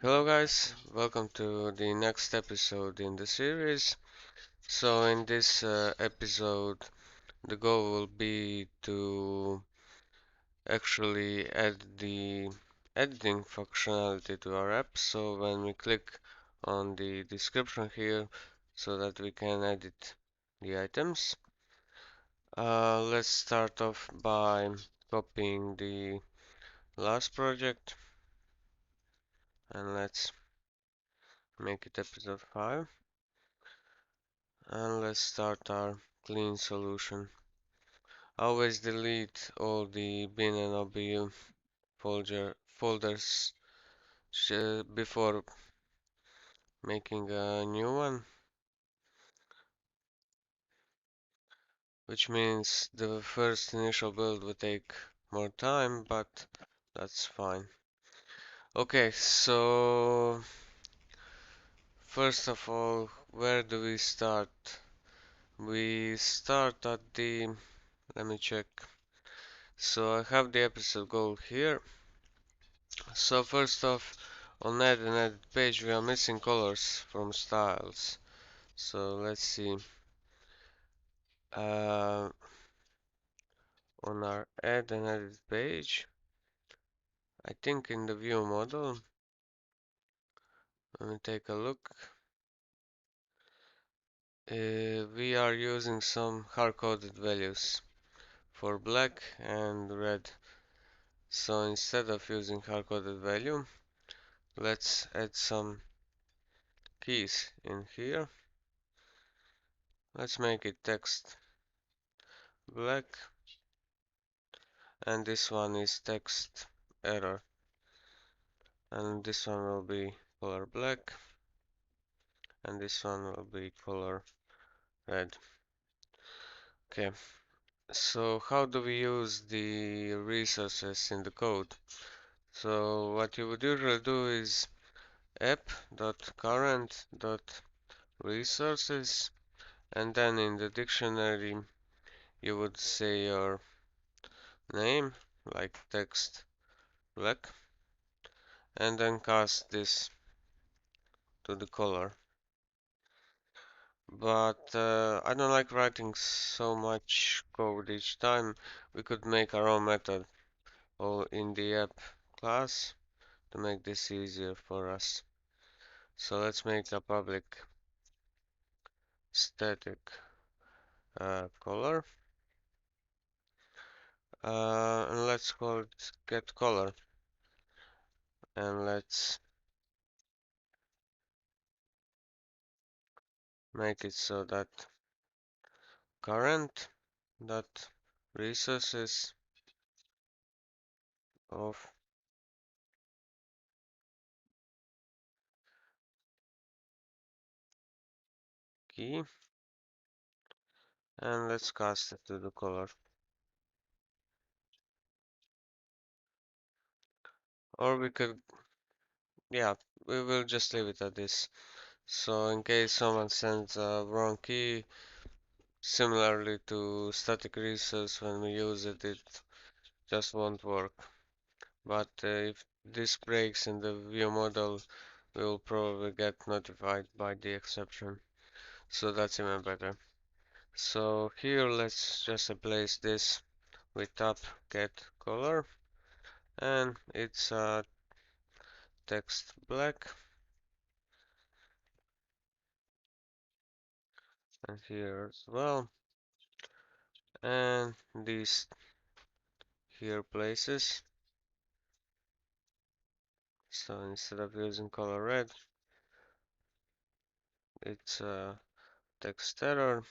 Hello guys, welcome to the next episode in the series. So in this episode the goal will be to actually add the editing functionality to our app. So when we click on the description here so that we can edit the items. Let's start off by copying the last project and let's make it episode 5. And let's start our clean solution. Always delete all the bin and OBU folders before making a new one, which means the first initial build will take more time, but that's fine. Okay, so first of all, where do we start? We start at the, let me check. So I have the episode goal here. So first off, on add and edit page we are missing colors from styles. So let's see. Uh, on our add and edit page, I think in the view model, let me take a look. We are using some hard-coded values for black and red. So instead of using hard-coded value, let's add some keys in here. Let's make it text black, and this one is text error, and this one will be color black, and this one will be color red. Okay, so how do we use the resources in the code? So what you would usually do is app.current.resources, and then in the dictionary you would say your name, like text black, and then cast this to the color. But I don't like writing so much code each time. We could make our own method all in the app class to make this easier for us. So let's make a public static color, and let's call it get color, and let's make it so that current dot resources of key, and let's cast it to the color. Or we could, yeah, we will just leave it at this. So in case someone sends a wrong key, similarly to static resource, when we use it, it just won't work. But if this breaks in the view model, we will probably get notified by the exception. So that's even better. So here let's just replace this with tab get color, and it's text black, and here as well, and these here places. So instead of using color red, it's text error,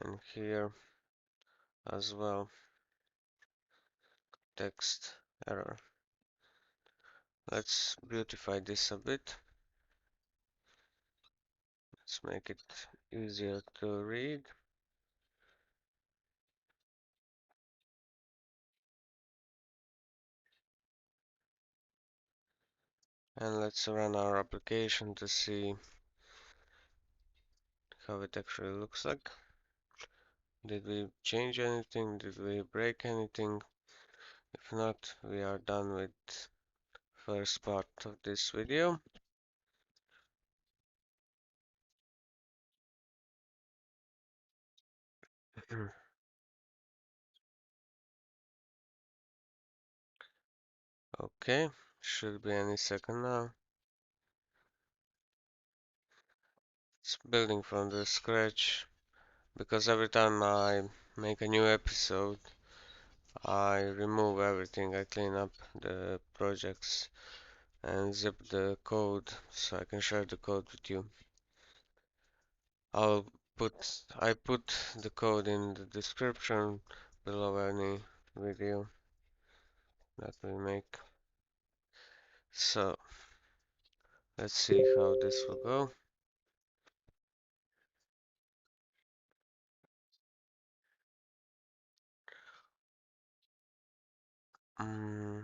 and here as well text error. Let's beautify this a bit. Let's make it easier to read. And let's run our application to see how it actually looks like. Did we change anything? Did we break anything? If not, we are done with first part of this video. Okay, should be any second now. It's building from the scratch because every time I make a new episode, I remove everything. I clean up the projects and zip the code so I can share the code with you. I put the code in the description below any video that we make. So let's see how this will go. Mm,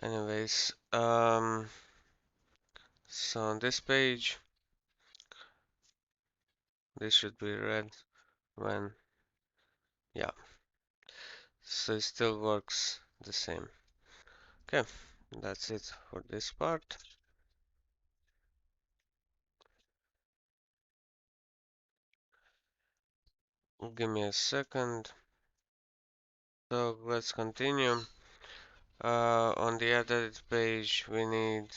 anyways, so on this page, this should be red when, yeah, so it still works the same. Okay, that's it for this part. Give me a second. So let's continue. On the edit page, we need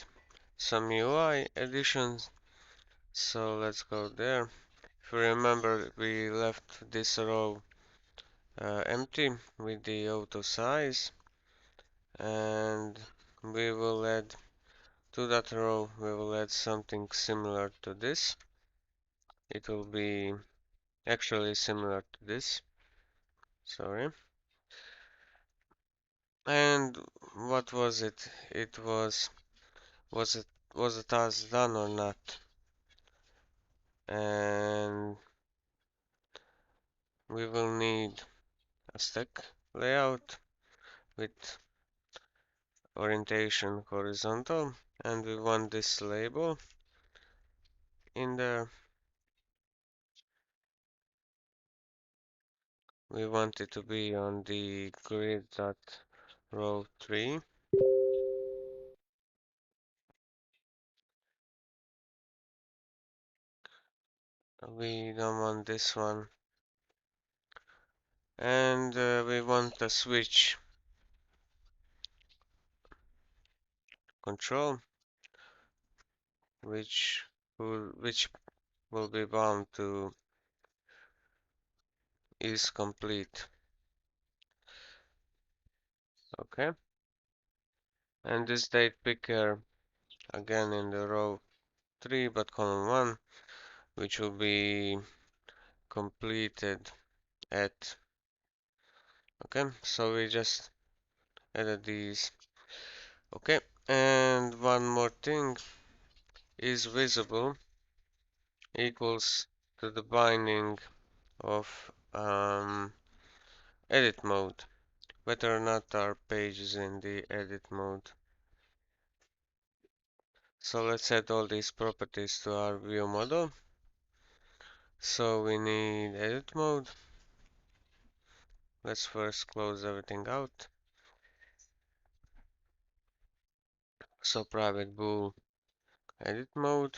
some UI additions. So let's go there. If you remember, we left this row empty with the auto size, and we will add to that row, we will add something similar to this. It will be actually similar to this. Sorry. And what was it? It was it was the task done or not? And we will need a stack layout with orientation horizontal, and we want this label in there. We want it to be on the grid.row 3. We don't want this one. And we want a switch control, which will be bound to is complete. Okay. And this date picker again in the row 3 but column 1, which will be completed at. Okay, so we just added these. Okay, and one more thing is visible equals to the binding of edit mode, whether or not our page is in the edit mode. So let's add all these properties to our view model. So we need edit mode. Let's first close everything out. So private bool edit mode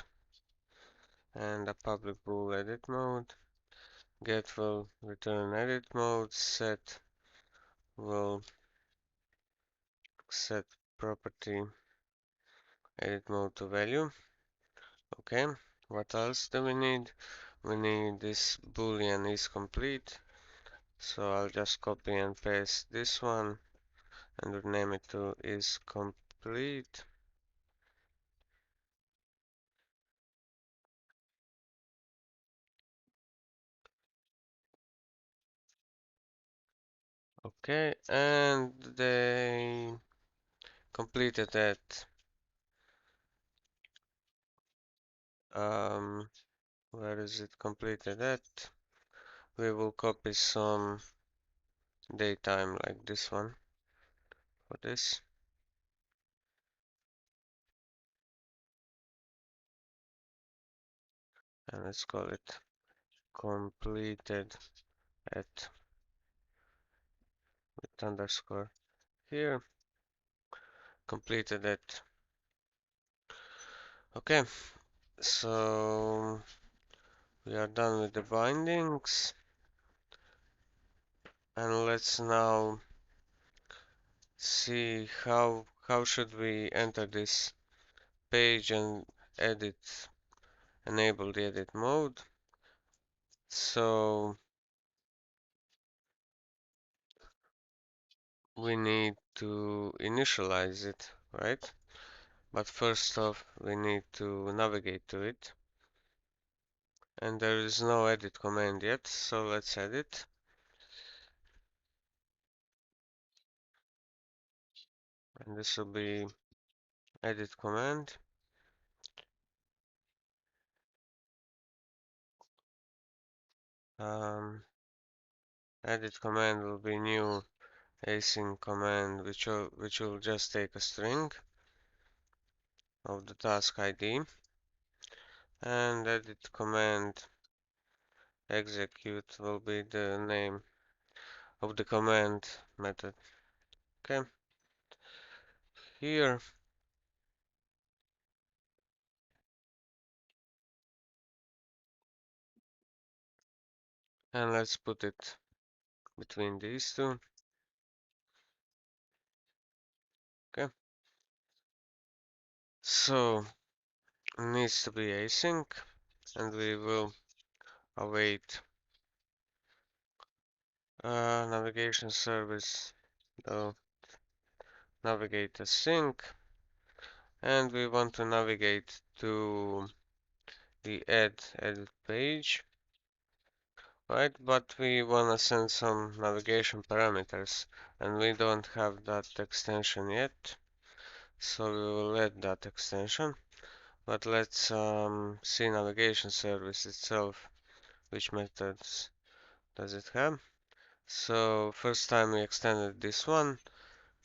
and a public bool edit mode. Get will return edit mode. Set will set property edit mode to value. Okay, what else do we need? We need this boolean is complete. So I'll just copy and paste this one and rename it to is complete. Okay, and they completed that. Where is it completed at? We will copy some datetime like this one for this. and let's call it completed at with underscore here, completed at. Okay, so we are done with the bindings, and let's now see how should we enter this page and edit, enable the edit mode. So we need to initialize it, right? But first off, we need to navigate to it. And there is no edit command yet, so let's edit. And this will be edit command. Edit command will be new async command, which will just take a string of the task ID, and edit command execute will be the name of the command method. Okay, here, and let's put it between these two. Okay, so it needs to be async, and we will await navigation service navigate async, and we want to navigate to the edit page, right? But we want to send some navigation parameters, and we don't have that extension yet, so we will add that extension. But let's see navigation service itself. Which methods does it have? So first time we extended this one,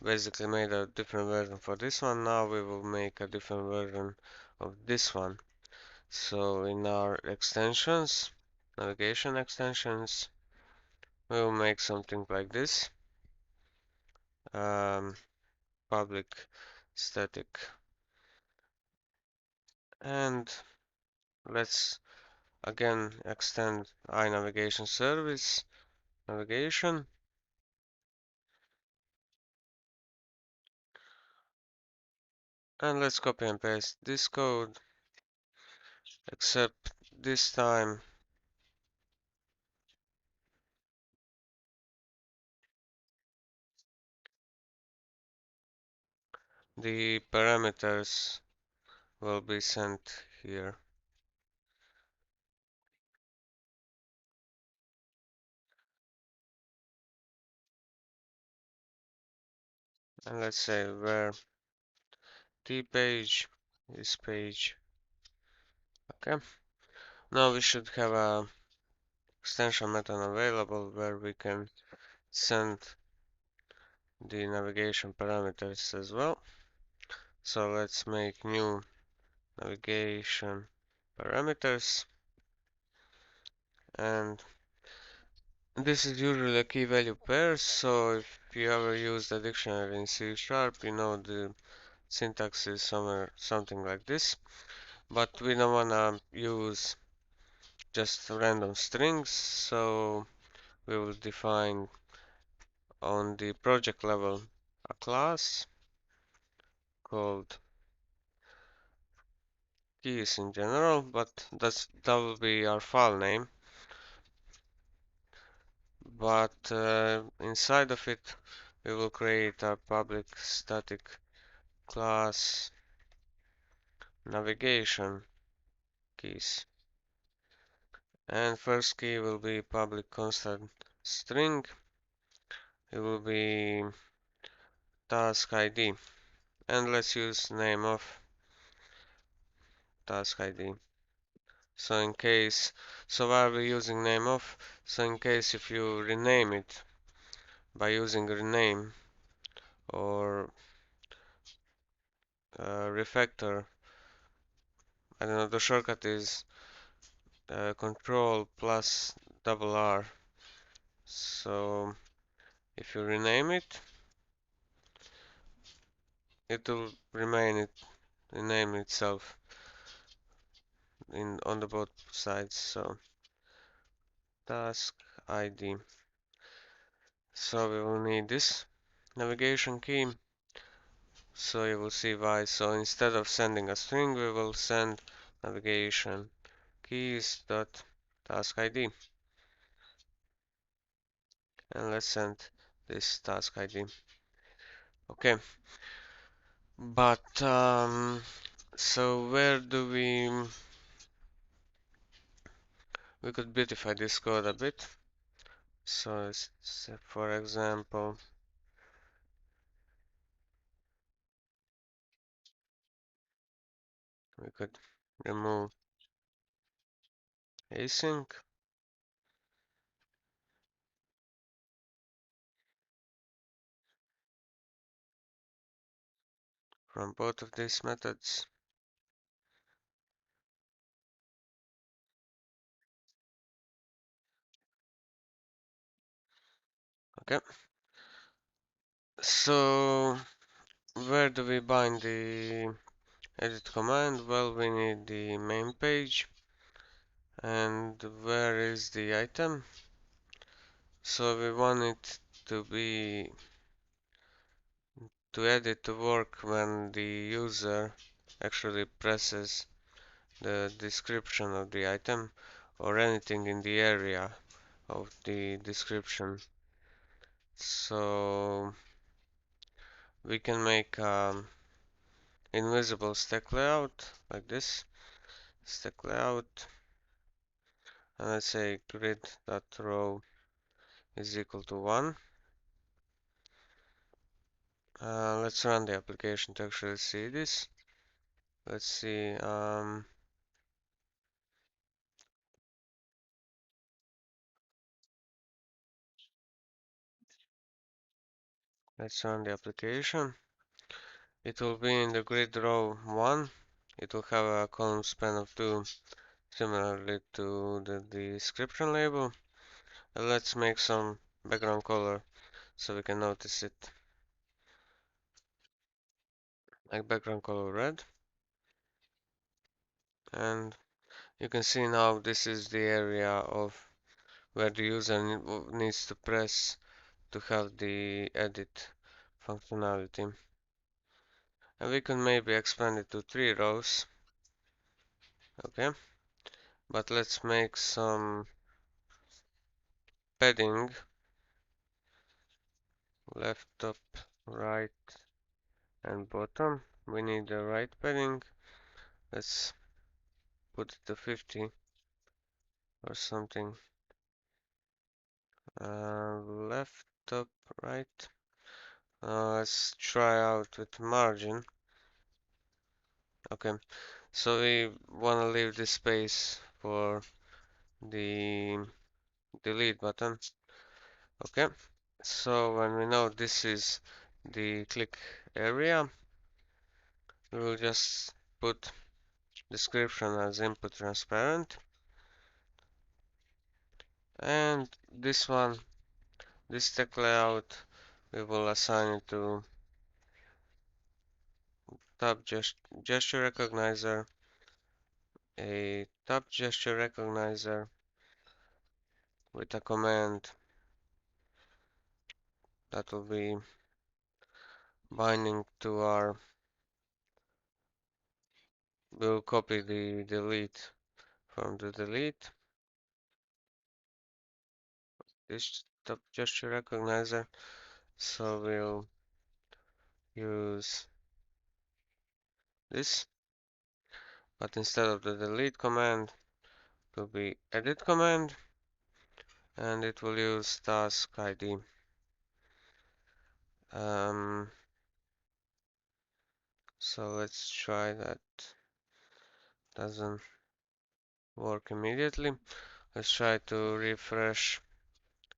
basically made a different version for this one. Now we will make a different version of this one. So in our extensions, navigation extensions, we will make something like this. Um, public static. And let's again extend iNavigation service, navigation. And let's copy and paste this code, except this time the parameters will be sent here. And let's say where the page is page. Okay. Now we should have a extension method available where we can send the navigation parameters as well. So let's make new navigation parameters, and this is usually a key value pair. So if you ever use the dictionary in C Sharp, you know the syntax is somewhere something like this. But we don't wanna use just random strings, so we will define on the project level a class called keys in general, but that will be our file name. But inside of it, we will create a public static class navigation keys. And first key will be public constant string. It will be task ID. And let's use name of task ID. So in case, so why are we using name of? So in case if you rename it by using rename or refactor, I don't know, the shortcut is control plus double R. So if you rename it, it will remain it rename itself in on the both sides. So task ID. So we will need this navigation key. So you will see why. So instead of sending a string, we will send navigation keys dot task ID, and let's send this task ID. Okay, but so where do we could beautify this code a bit. So for example, we could remove async from both of these methods. Okay, so where do we bind the edit command? Well, we need the main page. And where is the item? So we want it to be to edit to work when the user actually presses the description of the item or anything in the area of the description. So we can make invisible stack layout like this. Stack layout, and let's say grid.row is equal to 1. Let's run the application to actually see this. Let's see. Let's run the application. It will be in the grid row 1. It will have a column span of 2, similarly to the description label. And let's make some background color so we can notice it. Like background color red. And you can see now this is the area of where the user needs to press to have the edit functionality. And we can maybe expand it to 3 rows. Okay, but let's make some padding, left, top, right, and bottom. We need the right padding. Let's put it to 50 or something. Left, top, right. Let's try out with margin. Okay, so we want to leave this space for the delete button. Okay, so when we know this is the click area, we will just put description as input transparent, and this one, this stack layout, we will assign it to tab gesture recognizer, a tab gesture recognizer with a command that will be binding to our, we'll copy the delete from the delete, this tab gesture recognizer, so we'll use this, but instead of the delete command, it will be edit command, and it will use task ID. So let's try that. Doesn't work immediately. Let's try to refresh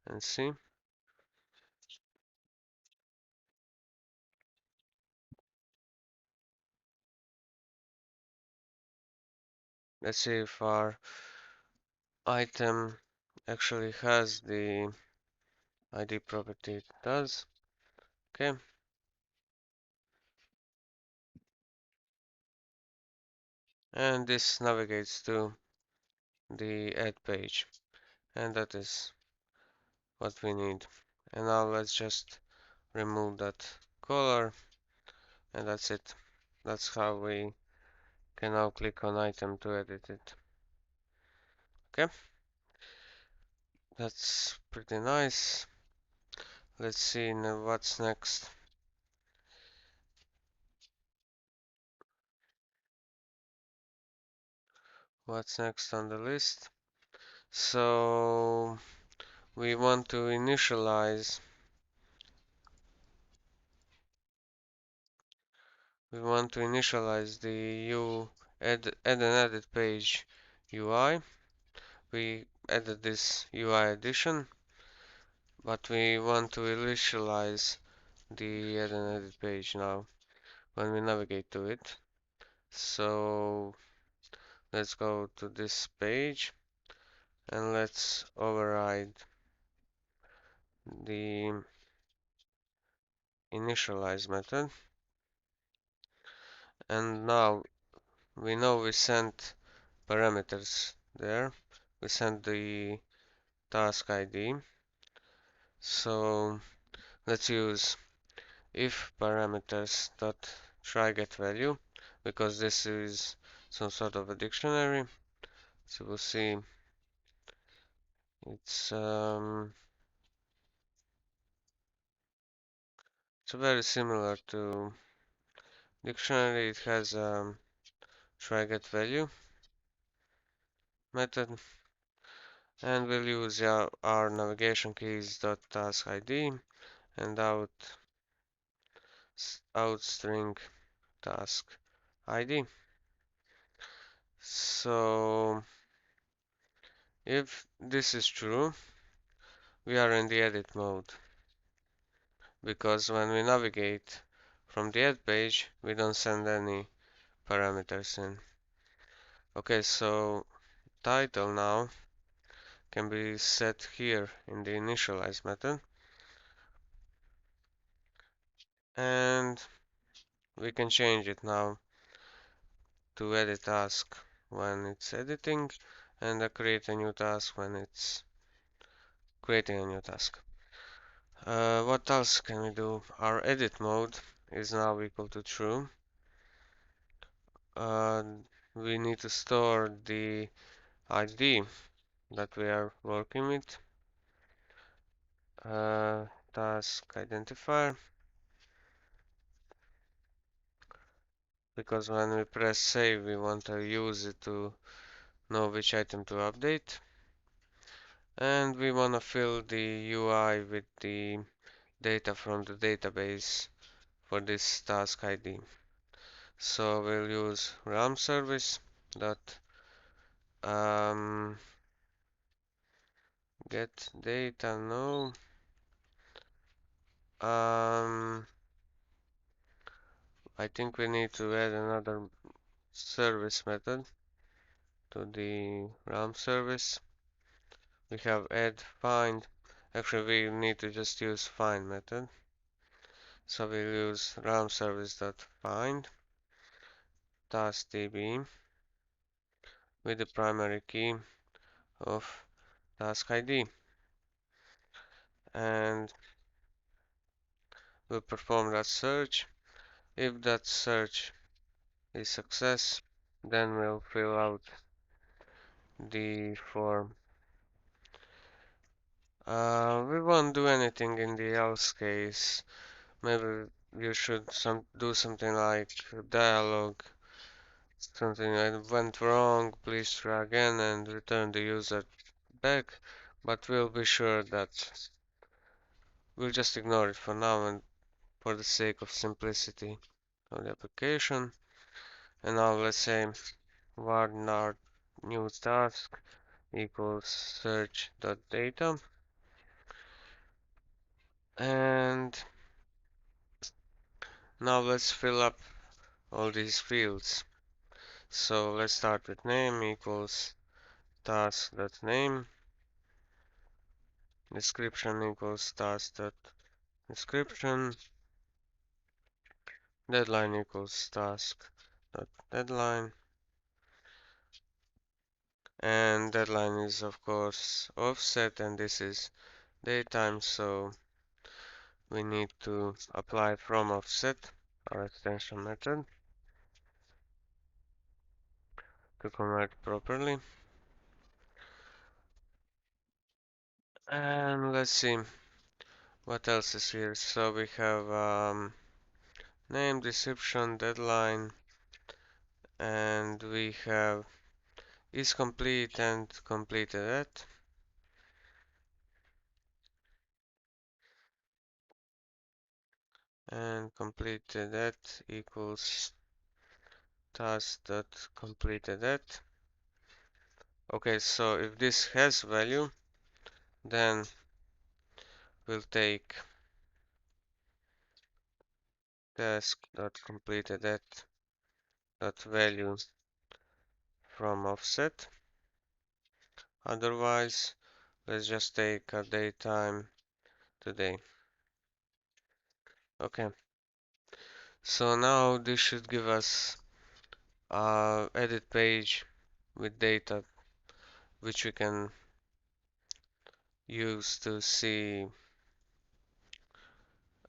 and see. Let's see if our item actually has the ID property it does. Okay. And this navigates to the add page. And that is what we need. And now let's just remove that color, and that's it. That's how we can now click on item to edit it. Okay, that's pretty nice. Let's see now what's next. What's next on the list? So we want to initialize the add an edit page UI. We added this UI addition, but we want to initialize the add an edit page now when we navigate to it. So let's go to this page and let's override the initialize method. And now we know we sent parameters there. We sent the task ID. So let's use if parameters dot try get value, because this is some sort of a dictionary. So we'll see it's it's very similar to dictionary. It has try get value method, and we'll use our navigation keys dot task ID and out string task ID. So if this is true, we are in the edit mode, because when we navigate from the add page, we don't send any parameters in. Okay, so title now can be set here in the initialize method, and we can change it now to edit task when it's editing, and create a new task when it's creating a new task. What else can we do? Our edit mode is now equal to true. Uh, we need to store the ID that we are working with. Task identifier, because when we press save, we want to use it to know which item to update. And we want to fill the UI with the data from the database for this task ID. So we'll use realm service dot get data no. I think we need to add another service method to the realm service. We have add find. Actually, we need to just use find method. So we'll use realm service dot find task db with the primary key of task ID, and we'll perform that search. If that search is success, then we'll fill out the form. We won't do anything in the else case. Maybe you should do something like dialog, something that went wrong, please try again and return the user back. But we'll be sure that we'll just ignore it for now and for the sake of simplicity of the application. And now let's say var new task equals search.data, and now let's fill up all these fields. So let's start with name equals task.name, description equals task.description, deadline equals task.deadline, and deadline is of course offset, and this is daytime, so we need to apply from offset, our extension method, to convert properly. And let's see what else is here. So we have name, description, deadline, and we have is complete and completed at. And completed at equals task dot completed at. Okay, so if this has value, then we'll take task dot completed at dot value from offset. Otherwise, let's just take a daytime today. Okay, so now this should give us a edit page with data which we can use to see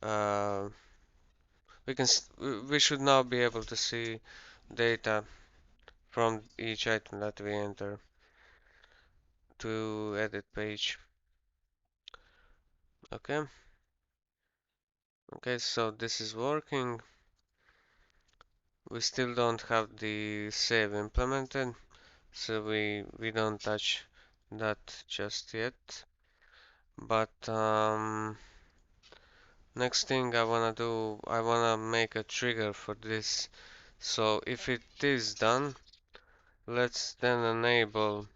uh, we should now be able to see data from each item that we enter to edit page. Okay, so this is working. We still don't have the save implemented, so we don't touch that just yet. But next thing I wanna do, I wanna make a trigger for this. So if it is done, let's then enable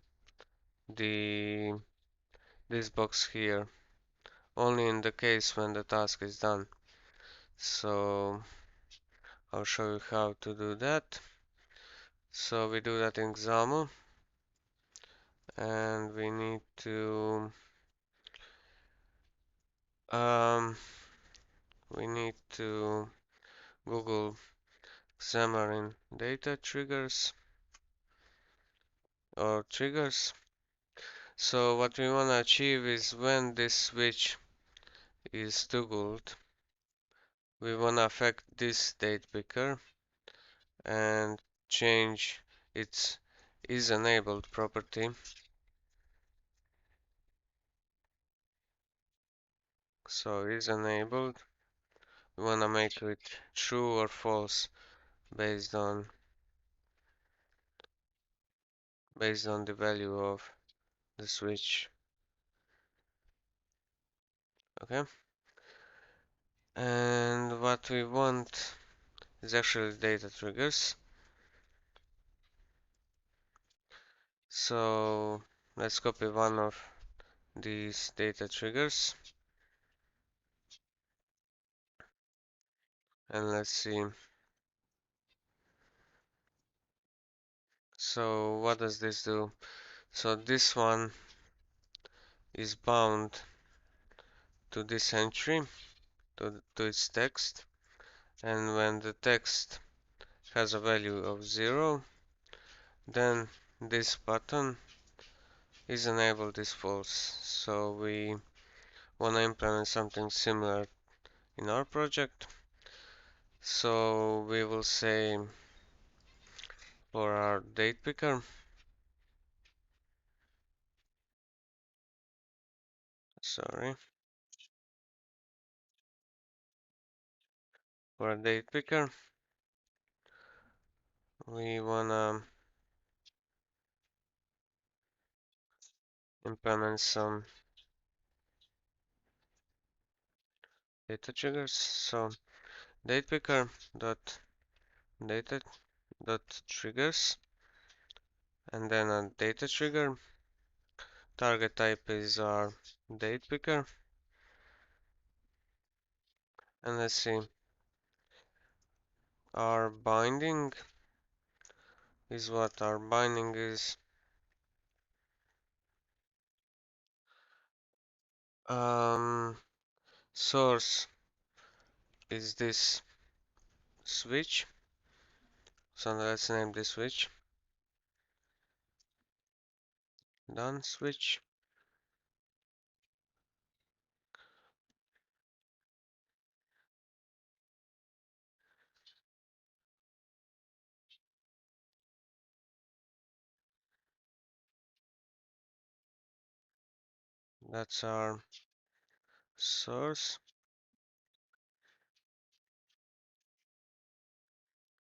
the this box here only in the case when the task is done. So I'll show you how to do that. So we do that in XAML, and we need to um, Google Xamarin data triggers or triggers. So what we want to achieve is when this switch is toggled, we want to affect this date picker and change its is enabled property. So is enabled. We want to make it true or false based on the value of the switch. Okay. And what we want is actually data triggers. So let's copy one of these data triggers and let's see. So what does this do? So this one is bound to this entry, to its text, and when the text has a value of 0, then this button is enabled is false. So we want to implement something similar in our project. So we will say for our date picker, sorry, for a date picker, we wanna implement some data triggers. So date picker dot data dot triggers, and then a data trigger. Target type is our date picker, and let's see. Our binding is what our binding is. Source is this switch. So let's name this switch. Done switch. That's our source.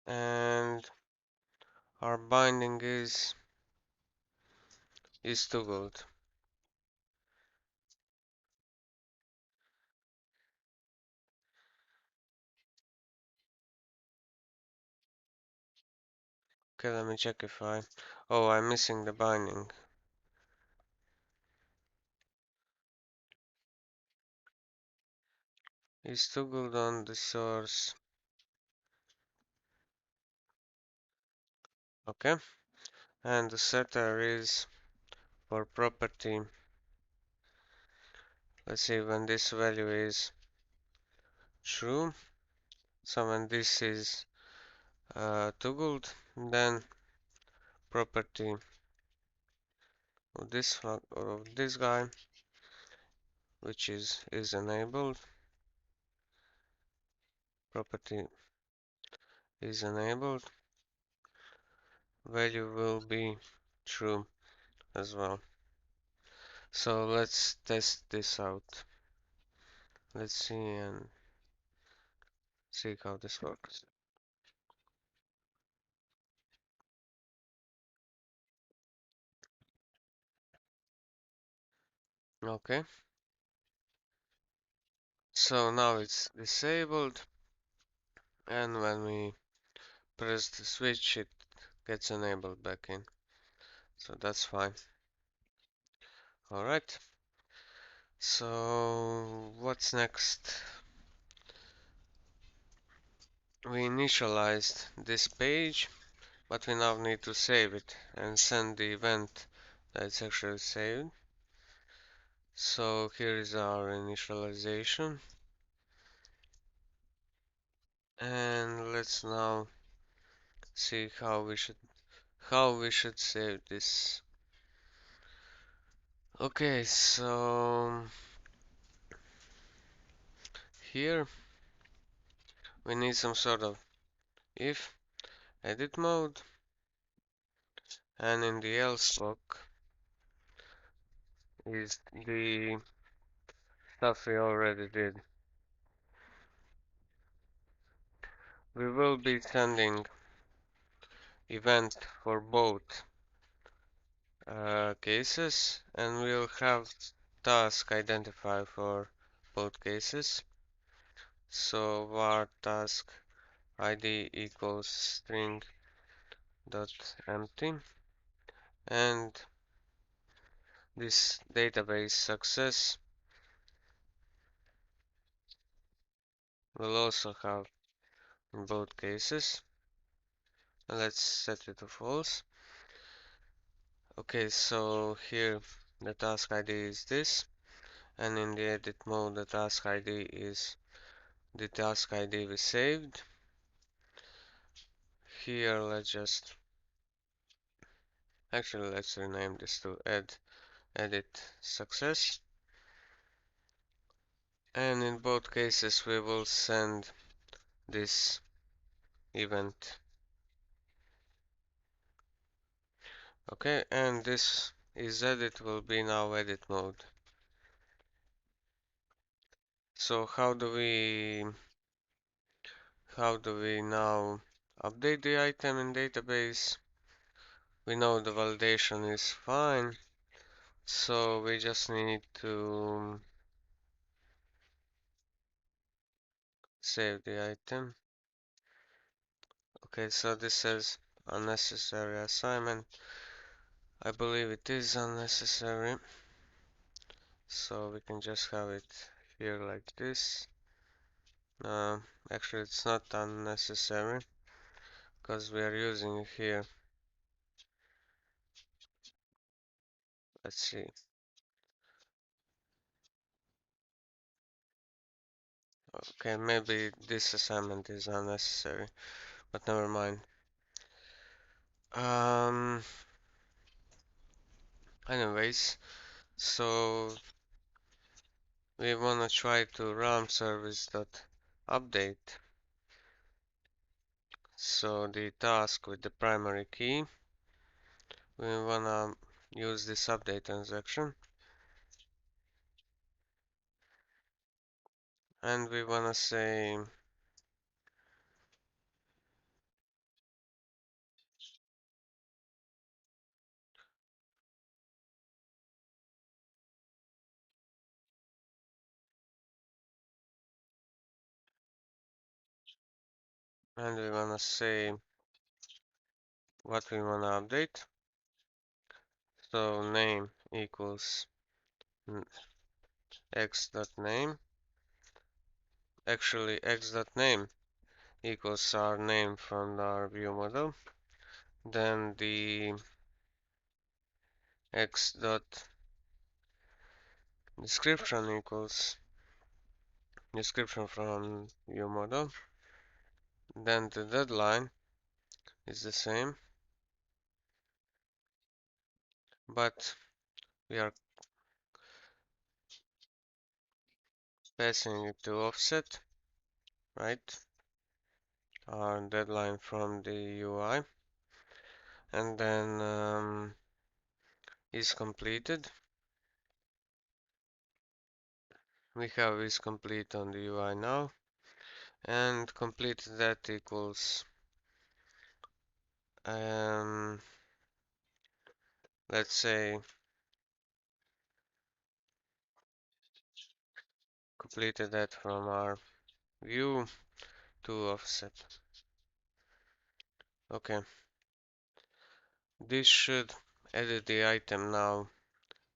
And our binding is toggled. Okay, let me check if I... Oh, I'm missing the binding. Is toggled on the source. Okay. And the setter is for property. Let's see when this value is true. So when this is toggled, then property of this one or of this guy, which is enabled. Property is enabled. Value will be true as well. So let's test this out. Let's see and see how this works. Okay. So now it's disabled, and when we press the switch, it gets enabled back in. So that's fine. Alright. So what's next? We initialized this page, but we now need to save it and send the event that it's actually saved. So here is our initialization. And let's now see how we should save this. Okay, so here we need some sort of if edit mode, and in the else block is the stuff we already did. We will be sending event for both cases, and we'll have task identifier for both cases. So var task id equals string dot empty, and this database success will also have in both cases. Let's set it to false. Okay, so here the task ID is this, and in the edit mode the task ID is the task ID we saved. Here let's rename this to edit success. And in both cases we will send this event. Okay, and this is edit will be now edit mode. So how do we now update the item in database? We know the validation is fine, so we just need to save the item. Okay, so this says unnecessary assignment. I believe it is unnecessary, so we can just have it here like this. Actually it's not unnecessary because we are using it here. Let's see. Okay, maybe this assignment is unnecessary, but never mind. Um, Anyways, so we wanna try to run service dot update. So the task with the primary key, we wanna use this update transaction, and we wanna say what we wanna update. So name equals x.name. Actually, x.name equals our name from our view model. Then the x.description equals description from view model. Then the deadline is the same, but we are passing it to offset, right? Our deadline from the UI, and then is completed. We have is complete on the UI now, and completed that equals let's say completed that from our view to offset. Okay, this should edit the item now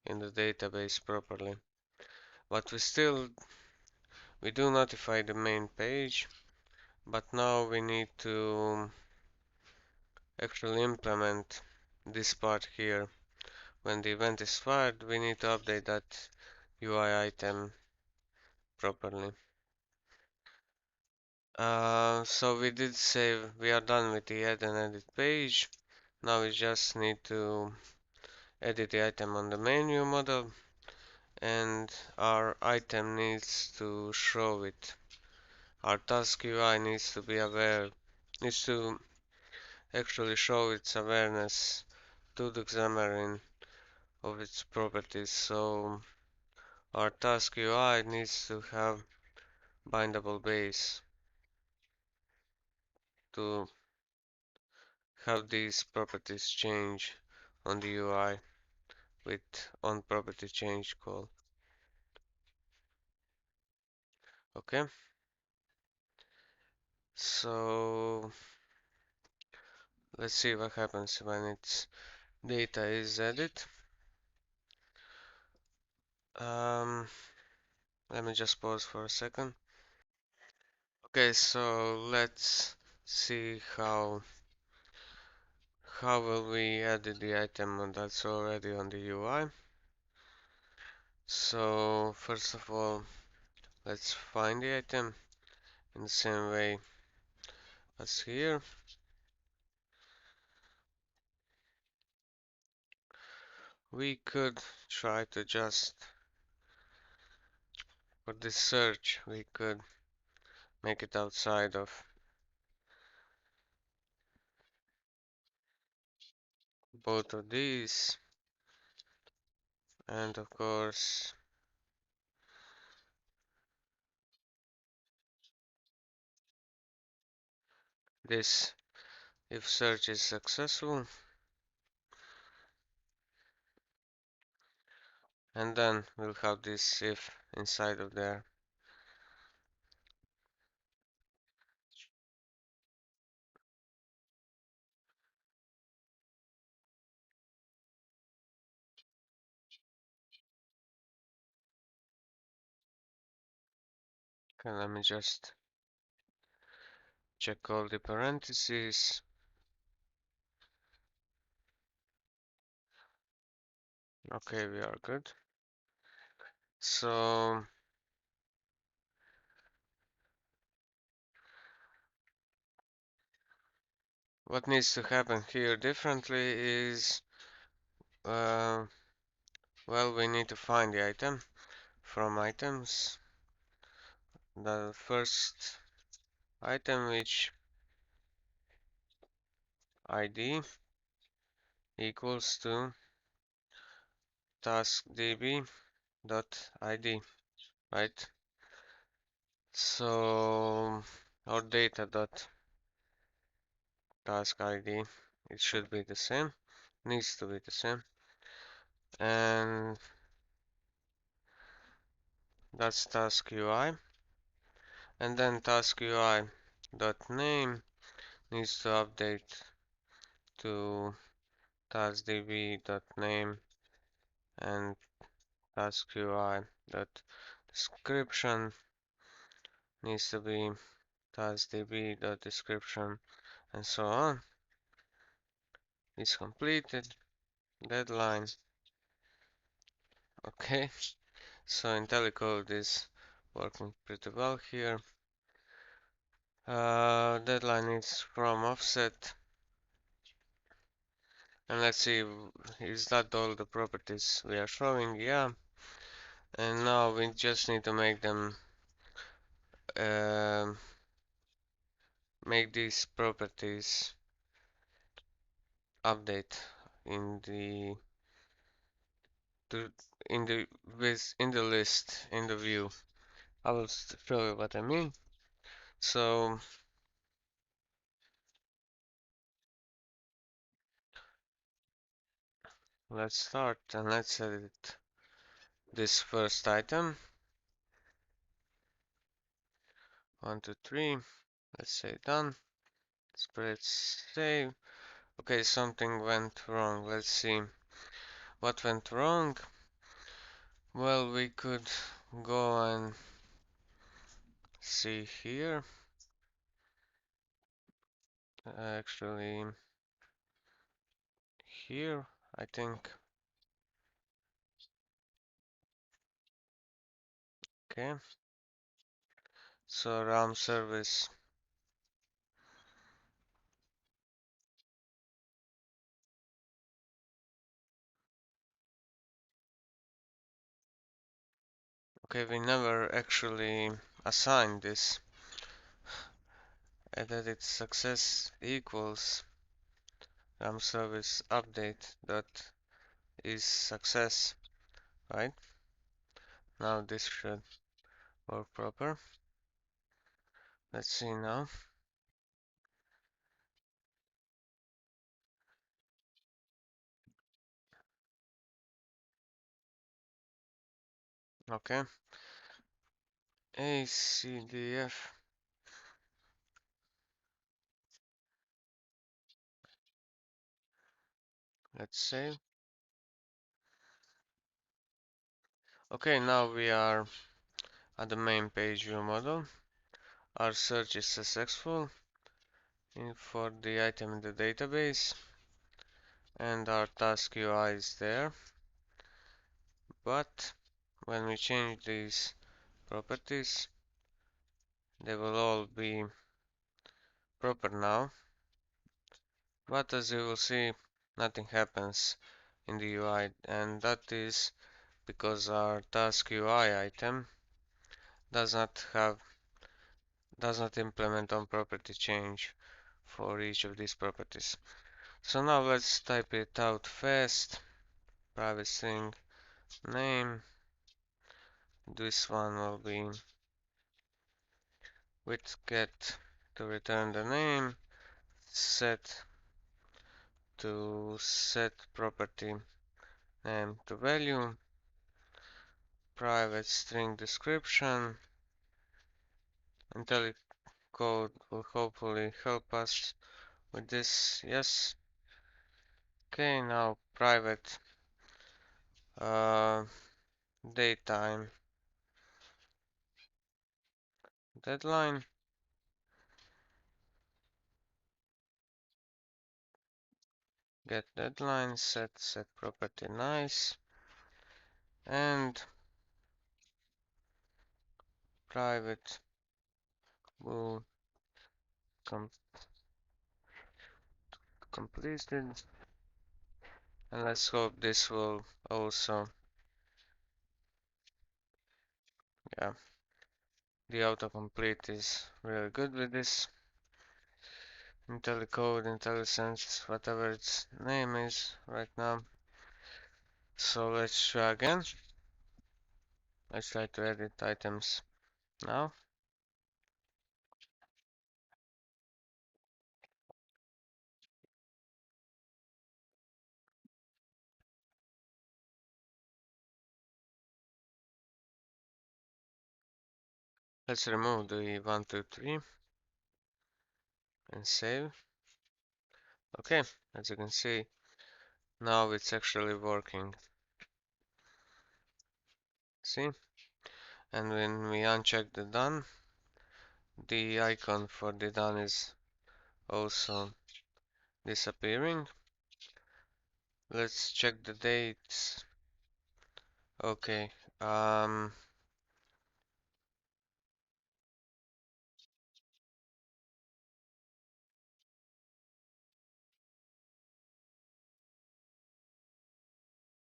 in the database properly, but we do notify the main page, but now we need to actually implement this part here. When the event is fired, we need to update that UI item properly. So we did save, we are done with the add and edit page. Now we just need to edit the item on the menu model, and our item needs to show it. Our task UI needs to be aware, needs to actually show its awareness to the Xamarin of its properties. So our task UI needs to have bindable base to have these properties change on the UI with onProperty change call. Okay, so let's see what happens when its data is added. Um, Let me just pause for a second. Okay, so let's see how will we add the item that's already on the UI. So first of all, let's find the item in the same way as here. We could try to just, for this search, we could make it outside of both of these, and of course this if search is successful, and then we'll have this if inside of there. Okay, let me just check all the parentheses. Okay, we are good. So What needs to happen here differently is, uh, well, we need to find the item from items. The first item, which ID equals to taskdb dot id, right? So, or data dot task ID, it should be the same, needs to be the same, and that's task UI, and then task UI dot name needs to update to taskdb dot name, and task UI dot description needs to be taskdb dot description, and so on. It's completed. Deadline. Okay, so IntelliCode is working pretty well here. Deadline is from offset, and let's see, is that all the properties we are showing? Yeah, and now we just need to make them um make these properties update in the to, in the in the list in the view. I will show you what I mean. So let's start and let's edit this first item. 1, 2, 3. Let's say done. Let's press save. Okay, something went wrong. Let's see what went wrong. Well, we could go and see here. Actually, here, I think. Okay, so RAM service. Okay, we never actually assigned this. Edit success equals RAM service update dot is success, right? Now this should work proper. Let's see now. Okay. ACDF. Let's save. Okay, now we are at the main page view model. Our search is successful for the item in the database, and our task UI is there. But when we change these properties, they will all be proper now. But as you will see, nothing happens in the UI, and that is because our task UI item does not have does not implement on property change for each of these properties. So now let's type it out fast. Private string name. This one will be with get to return the name, set to set property name to value, private string description. IntelliCode will hopefully help us with this. Yes. Okay, now private uh, daytime deadline. Get deadline, set property nice, and private bool com completed. And let's hope this will also, yeah, the autocomplete is really good with this. IntelliCode, IntelliSense, whatever its name is right now. So let's try again. Let's try to edit items now. Let's remove the 1, 2, 3 and save. Okay, as you can see, now it's actually working. See? And when we uncheck the done, the icon for the done is also disappearing. Let's check the dates. Okay,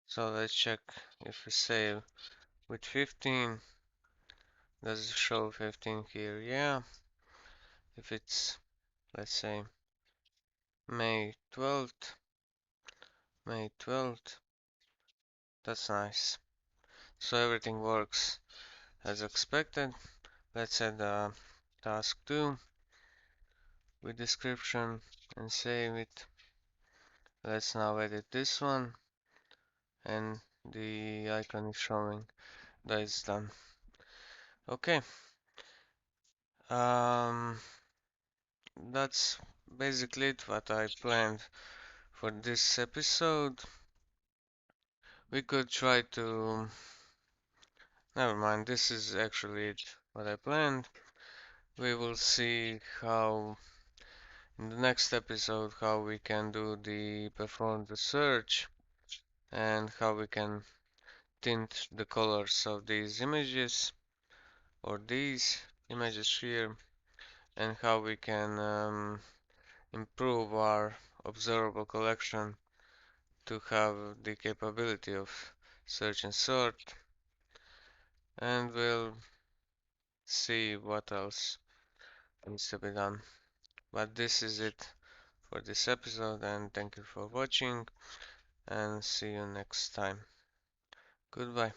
so let's check if we save with 15. Does it show 15 here? Yeah. If it's, let's say, May 12th, May 12th, that's nice. So everything works as expected. Let's add task 2 with description and save it. Let's now edit this one, and the icon is showing that it's done. Okay, um, that's basically it what I planned for this episode. We could try to, never mind, this is actually it what I planned. We will see how in the next episode how we can do the perform the search and how we can tint the colors of these images or these images here, and how we can improve our observable collection to have the capability of search and sort, and we'll see what else needs to be done. But this is it for this episode, and thank you for watching, and see you next time. Goodbye.